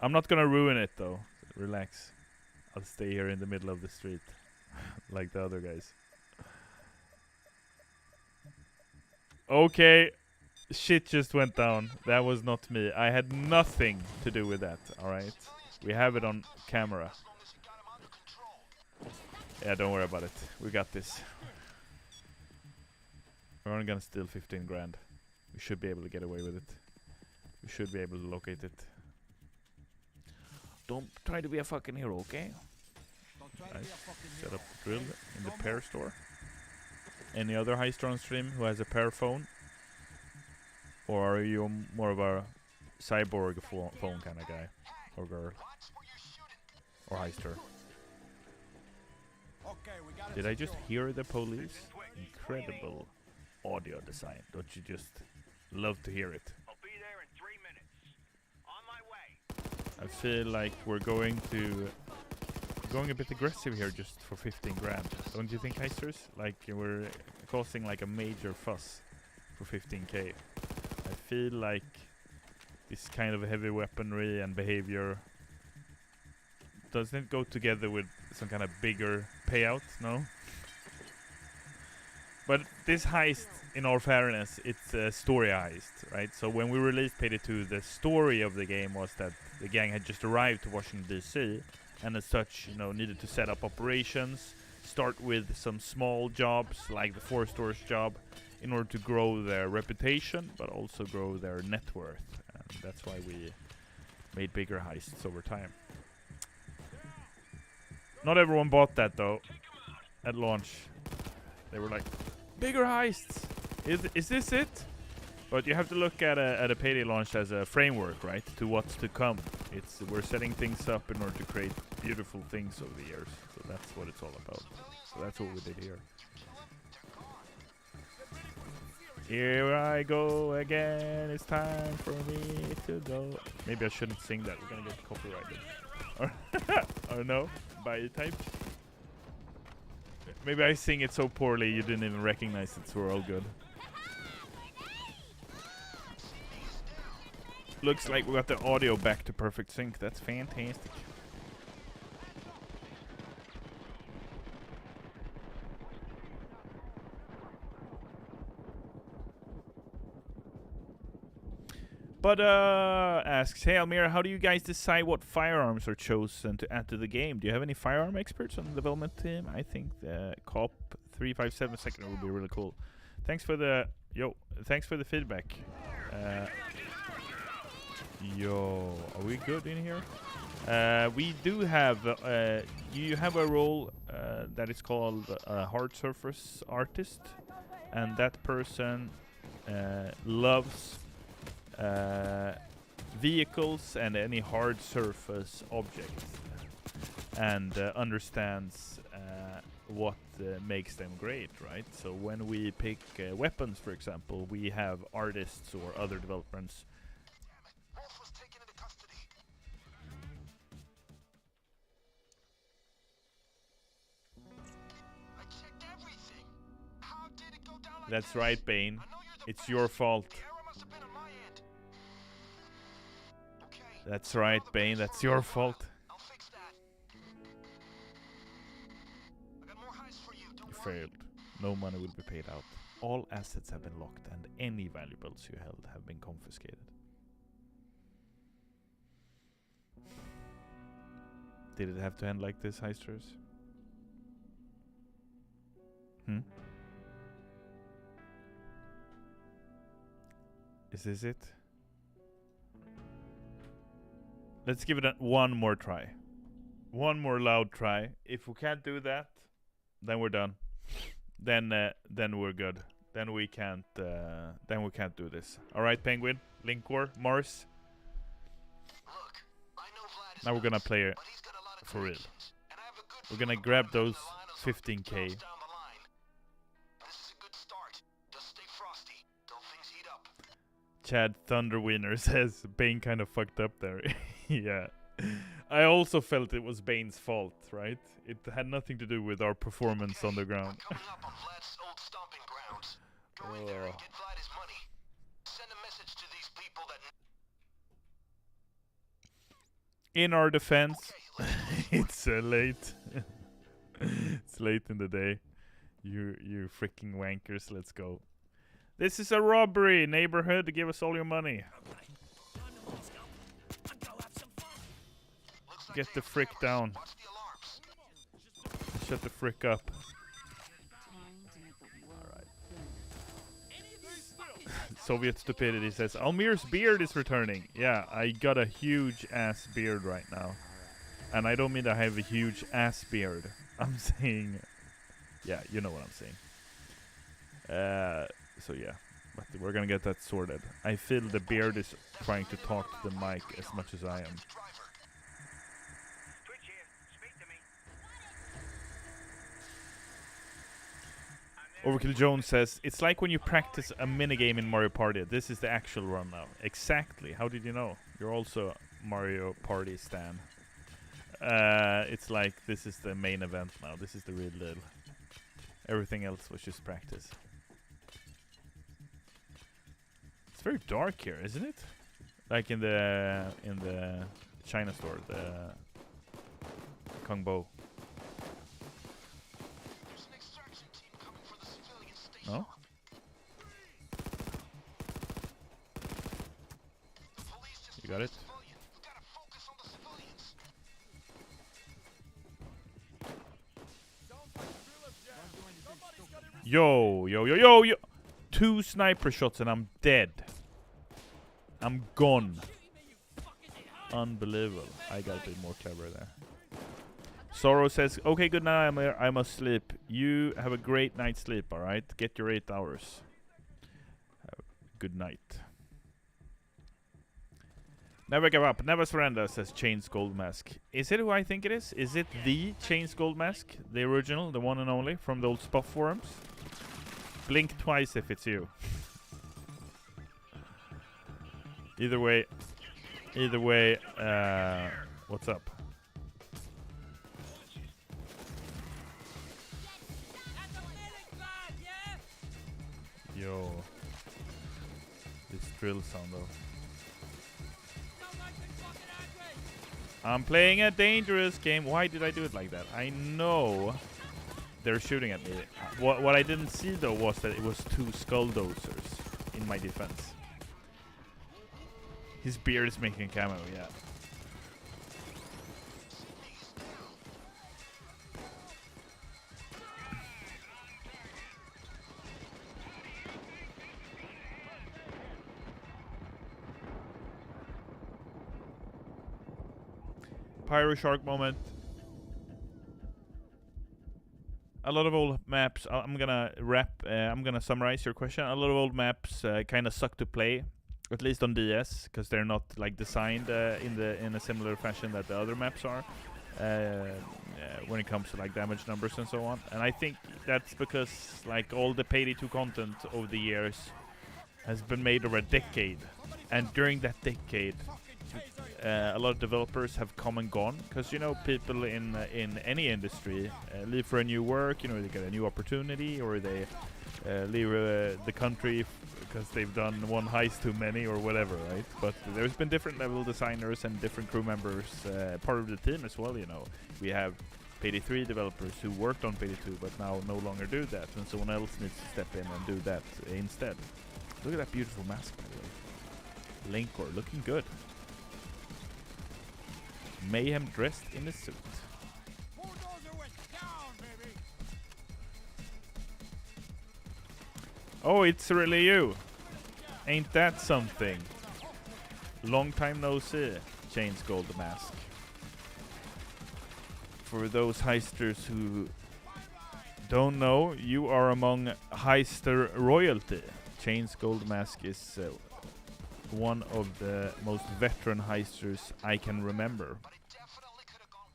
I'm not gonna ruin it though. Relax. I'll stay here in the middle of the street, like the other guys. Okay, shit just went down. That was not me. I had nothing to do with that. All right, we have it on camera. Yeah, don't worry about it. We got this. We're only gonna steal 15 grand. We should be able to get away with it. We should be able to locate it. Don't try to be a fucking hero, okay? Nice. Set up the drill in the pair store. Any other heister on stream who has a pair phone? Or are you more of a cyborg phone kind of guy? Or girl? Or heister? Did I just hear the police? Incredible audio design. Don't you just love to hear it? I'll be there in 3 minutes. On my way. I feel like we're going a bit aggressive here just for 15 grand. Don't you think, heisters? Like we're causing like a major fuss for 15k. I feel like this kind of heavy weaponry and behavior doesn't it go together with some kind of bigger payout, no? But this heist, in all fairness, it's a story heist, right? So when we released Payday 2, the story of the game was that the gang had just arrived to Washington DC, and as such, you know, needed to set up operations, start with some small jobs like the 4 stores job, in order to grow their reputation, but also grow their net worth. And that's why we made bigger heists over time. Not everyone bought that though. At launch, they were like, "Bigger heists! Is this it?" But you have to look at a Payday launch as a framework, right? To what's to come. We're setting things up in order to create beautiful things over the years. So that's what it's all about. So that's what we did here. Here I go again. It's time for me to go. Maybe I shouldn't sing that. We're gonna get copyrighted. Or no? By type. Maybe I sing it so poorly you didn't even recognize it, so we're all good. Looks like we got the audio back to perfect sync. That's fantastic. But asks, "Hey Almir, how do you guys decide what firearms are chosen to add to the game? Do you have any firearm experts on the development team? I think the COP 357 second would be really cool. Thanks for the feedback. Are we good in here? We do have you have a role that is called hard surface artist, and that person loves vehicles and any hard surface objects, and understands what makes them great, right? So when we pick weapons, for example, we have artists or other developers. That's right, Bane. It's your fault. That's right, Bane. That's your fault. You failed. No money will be paid out. All assets have been locked, and any valuables you held have been confiscated. Did it have to end like this, heisters? Is this it? Let's give it one more try. One more loud try. If we can't do that, then we're done. Then we're good. Then we can't do this. All right, Penguin, Linkor, Mars. Now we're gonna play it for real. We're gonna grab those 15k. Chad Thunderwinner says Bane kind of fucked up there. Yeah. I also felt it was Bane's fault, right? It had nothing to do with our performance on the ground. In our defense, it's late. It's late in the day. You freaking wankers, let's go. This is a robbery, neighborhood. Give us all your money. Get the frick down. Shut the frick up. Alright. Soviet stupidity says Almir's beard is returning. Yeah, I got a huge ass beard right now. And I don't mean I have a huge ass beard. I'm saying, yeah, you know what I'm saying. So yeah, but we're gonna get that sorted. I feel the beard is trying to talk to the mic as much as I am. Twitch here. Speak to me. Overkill Jones says, it's like when you practice a minigame in Mario Party. This is the actual run now. Exactly. How did you know? You're also Mario Party stan. It's like this is the main event now. This is the real deal. Everything else was just practice. It's very dark here, isn't it? Like in the China store, the Kung Bo. No? You got it? Yo. 2 sniper shots and I'm dead. I'm gone. Unbelievable. I gotta be more clever there. Sorrow says, okay, good night, Almir. I must sleep. You have a great night's sleep, alright? Get your 8 hours. Good night. Never give up, never surrender, says Chains Gold Mask. Is it who I think it is? Is it the Chains Gold Mask? The original, the one and only, from the old Spoff forums? Blink twice if it's you. Either way, what's up? Yo. This drill sound though. I'm playing a dangerous game. Why did I do it like that? I know they're shooting at me. What I didn't see though was that it was 2 skull dozers in my defense. His beard is making camo, yeah. Pyro Shark moment. A lot of old maps. I'm gonna summarize your question. A lot of old maps kind of suck to play, at least on DS, because they're not like designed in a similar fashion that the other maps are. When it comes to like damage numbers and so on. And I think that's because like all the Payday 2 content over the years has been made over a decade, and during that decade. A lot of developers have come and gone because you know people in any industry leave for a new work. You know, they get a new opportunity, or they leave the country because they've done one heist too many or whatever, right? But there's been different level designers and different crew members part of the team as well. You know, we have Payday 3 developers who worked on Payday 2 but now no longer do that, and someone else needs to step in and do that instead. Look at that beautiful mask, by the way. Linkor looking good. Mayhem dressed in a suit. Oh, it's really you. Ain't that something? Long time no see. Chains Gold Mask. For those heisters who don't know, you are among heister royalty. Chains Gold Mask is one of the most veteran heisters I can remember.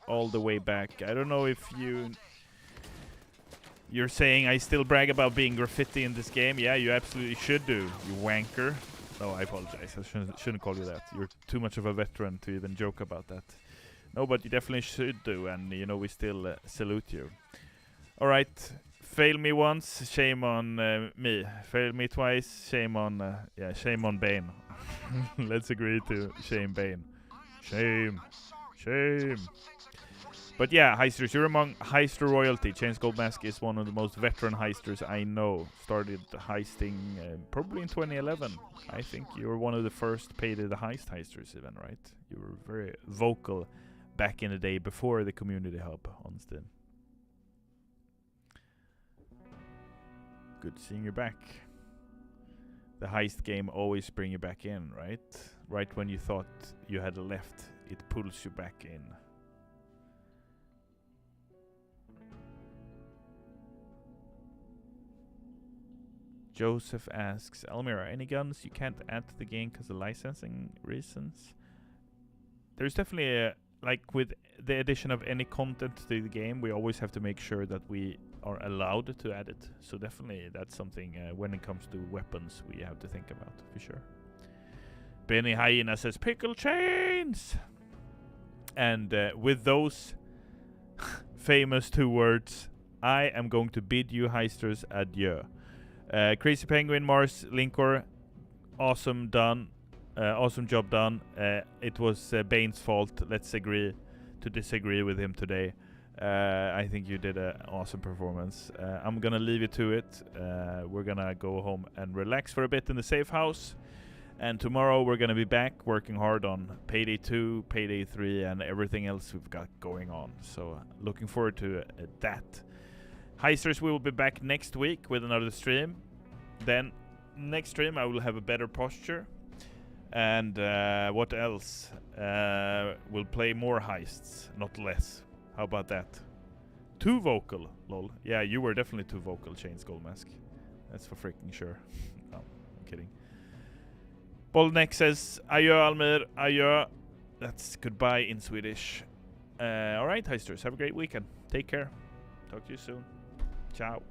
All the way back. I don't know if you're saying I still brag about being graffiti in this game. Yeah, you absolutely should do, you wanker. No, I apologize. I shouldn't call you that. You're too much of a veteran to even joke about that. No, but you definitely should do, and you know we still salute you. All right, Fail me once, shame on me. Fail me twice, shame on shame on Bane. Let's agree to shame Bane. Shame. But yeah, heisters, you're among heister royalty. Chains Gold Mask is one of the most veteran heisters I know. Started heisting probably in 2011. I think you were one of the first Payday the Heist heisters even, right? You were very vocal back in the day before the community hub on Steam. Good seeing you back. The heist game always bring you back in, right? Right when you thought you had left, it pulls you back in. Joseph asks, Almir, any guns you can't add to the game because of licensing reasons? There's definitely a, like with the addition of any content to the game, we always have to make sure that we are allowed to add it. So definitely that's something when it comes to weapons we have to think about for sure. Benny Hyena says pickle chains, and with those famous 2 words, I am going to bid you heisters adieu. Crazy Penguin, Mars, Linkor, awesome done. Awesome job done. It was Bane's fault. Let's agree to disagree with him today. I think you did an awesome performance. I'm gonna leave you to it. We're gonna go home and relax for a bit in the safe house. And tomorrow we're gonna be back working hard on Payday 2, Payday 3, and everything else we've got going on. So looking forward to that. Heisters, we will be back next week with another stream. Then next stream I will have a better posture. And what else? We'll play more heists, not less. How about that? Too vocal, lol. Yeah, you were definitely too vocal, Chains Gold Mask. That's for freaking sure. No, I'm kidding. Bollneck says, Adjö Almir, adjö. That's goodbye in Swedish. Alright, heisters, have a great weekend. Take care. Talk to you soon. Ciao.